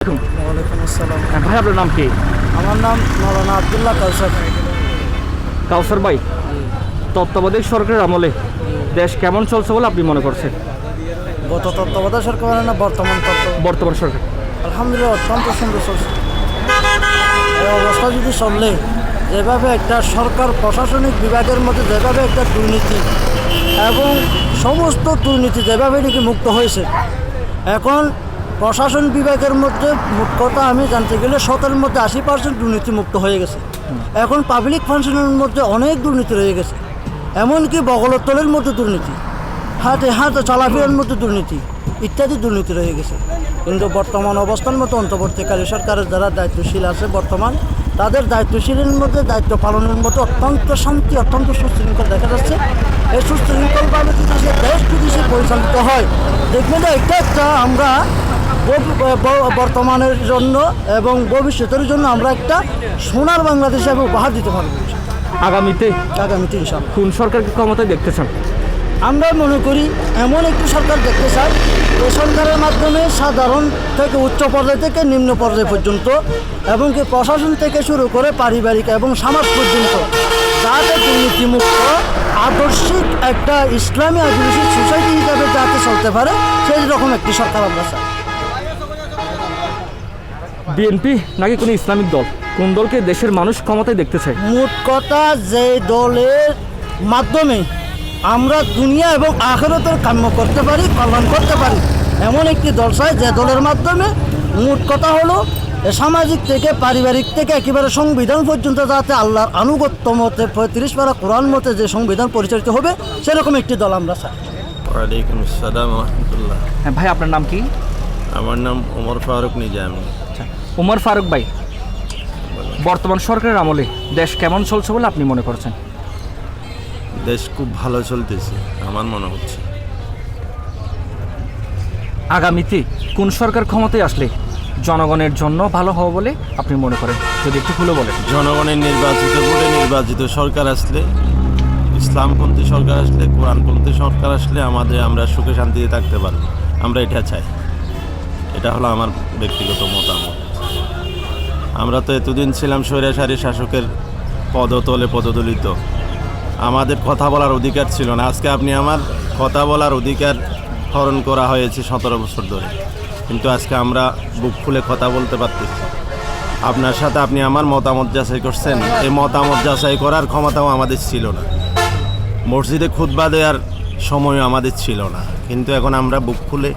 ওয়ালাইকুম আসসালাম। ভাই আপনার নাম কি? আমার নাম মৌলানা আব্দুল্লাহ কাউসার। কাউসার ভাই, তত্ত্বাবধায়ক সরকারের আমলে দেশ কেমন চলছে বলে আপনি মনে করছেন? গত তত্ত্বাবধায়ক সরকার না বর্তমান সরকার আলহামদুলিল্লাহ অত্যন্ত সুন্দর চলছে। এই অবস্থা যদি চললে, যেভাবে একটা সরকার প্রশাসনিক বিভাগের মধ্যে যেভাবে একটা দুর্নীতি এবং সমস্ত দুর্নীতি যেভাবে নাকি মুক্ত হয়েছে, এখন প্রশাসন বিভাগের মধ্যে মোট কথা আমি জানতে গেলে 17-এর মধ্যে 80% দুর্নীতি মুক্ত হয়ে গেছে। এখন পাবলিক ফাংশনের মধ্যে অনেক দুর্নীতি রয়ে গেছে, এমনকি বগলতলের মধ্যে দুর্নীতি, হাতে হাতে চলাফেরার মধ্যে দুর্নীতি ইত্যাদি দুর্নীতি রয়ে গেছে। কিন্তু বর্তমান অবস্থান মতো অন্তর্বর্তীকালী সরকারের যারা দায়িত্বশীল আছে বর্তমান, তাদের দায়িত্বশীলের মধ্যে দায়িত্ব পালনের মধ্যে অত্যন্ত শান্তি, অত্যন্ত সুশৃঙ্খল দেখা যাচ্ছে। এই সুশৃঙ্খলভাবে যদি সে দেশ যদি সে পরিচালিত হয়, দেখবেন যে একটা আমরা বর্তমানের জন্য এবং ভবিষ্যতের জন্য আমরা একটা সোনার বাংলাদেশ হিসাবে উপহার দিতে পারবো আগামীতে ইনশাআল্লাহ। কোন সরকারকে ক্ষমতায় দেখতে চান? আমরা মনে করি এমন একটি সরকার দেখতে চাই, এই সরকারের মাধ্যমে সাধারণ থেকে উচ্চ পর্যায় থেকে নিম্ন পর্যায় পর্যন্ত এবং কি প্রশাসন থেকে শুরু করে পারিবারিক এবং সমাজ পর্যন্ত যাতে দুর্নীতিমুক্ত আদর্শিক একটা ইসলামী আদিবাসী সোসাইটি হিসাবে যাতে চলতে পারে, সেই রকম একটি সরকার আমরা চাই। বিএনপি নাকি কোনো ইসলামিক দল, কোন দলকে দেশের মানুষ ক্ষমতায় দেখতে চায়? মোট কথা, যে দলের মাধ্যমে আমরা দুনিয়া এবং আখিরাতের কাম্য করতে পারি, কল্যাণ করতে পারি, এমন একটি দল চাই যে দলের মাধ্যমে মোট কথা হলো সামাজিক থেকে পারিবারিক থেকে একেবারে সংবিধান পর্যন্ত যাতে আল্লাহর আনুগত্য মতে 35 পারা কোরআন মতে যে সংবিধান পরিচালিত হবে, সেরকম একটি দল আমরা চাই। ওয়ালাইকুম আসসালাম রহমতুল্লাহ। হ্যাঁ ভাই, আপনার নাম কি? আমার নাম ওমর ফারুক নিজামী। ওমর ফারুক ভাই, বর্তমান সরকারের আমলে দেশ কেমন চলছে বলে আপনি মনে করছেন? দেশ খুব ভালো চলতেছে আমার মনে হচ্ছে। আগামীতে কোন সরকার ক্ষমতায় আসলে জনগণের জন্য ভালো হবে বলে আপনি মনে করেন, যদি একটু খুলে বলেন। জনগণের নির্বাচিত ভোটে নির্বাচিত সরকার আসলে, ইসলামপন্থী সরকার আসলে, কোরআনপন্থী সরকার আসলে আমরা সুখে শান্তিতে থাকতে পারবো। আমরা এটা চাই, এটা হলো আমার ব্যক্তিগত মতামত। আমরা তো এতদিন ছিলাম স্বৈরাচারী শাসকের পদতলে পদদলিত, আমাদের কথা বলার অধিকার ছিল না। আজকে আপনি আমার কথা বলার অধিকার হরণ করা হয়েছে 17 বছর ধরে, কিন্তু আজকে আমরা বুক খুলে কথা বলতে পারতেছি আপনার সাথে। আপনি আমার মতামত যাচাই করছেন, এই মতামত যাচাই করার ক্ষমতাও আমাদের ছিল না। মসজিদে খুতবা দেওয়ার সময়ও আমাদের ছিল না, কিন্তু এখন আমরা বুক খুলে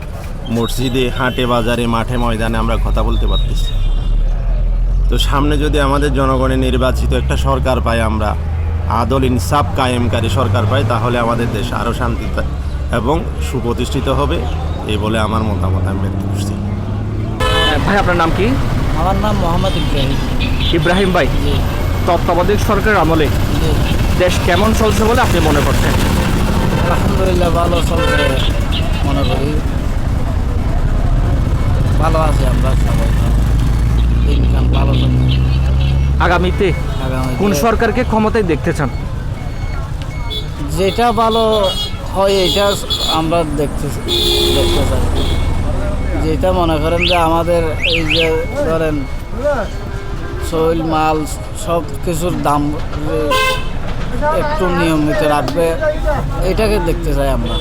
মসজিদে, হাটে, বাজারে, মাঠে, ময়দানে আমরা কথা বলতে পারতেছি। তো সামনে যদি আমাদের জনগণের নির্বাচিত একটা সরকার পাই, আমরা আদল ইনসাফ কায়েমকারী সরকার পাই, তাহলে আমাদের দেশ আরও শান্তি এবং সুপ্রতিষ্ঠিত হবে, এই বলে আমার মতামত আমি ব্যক্ত করছি। ভাই, আপনার নাম কি? আমার নাম মোহাম্মদ ইব্রাহিম। ইব্রাহিম ভাই, তত্ত্বাবধায়ক সরকারের আমলে দেশ কেমন চলছে বলে আপনি মনে করছেন? আলহামদুলিল্লাহ ভালো চলছে, মনে করি ভালো আছে, আমরা সবাই ইনকাম ভালো চলছে। আগামীতে কোন সরকারকে ক্ষমতায় দেখতে চান? যেটা ভালো হয় এটা আমরা দেখতে চাই। যেটা মনে করেন যে আমাদের এই যে ধরেন শৈল মাল সব কিছুর দাম একটু নিয়মিত রাখবে, এটাকে দেখতে চাই আমরা।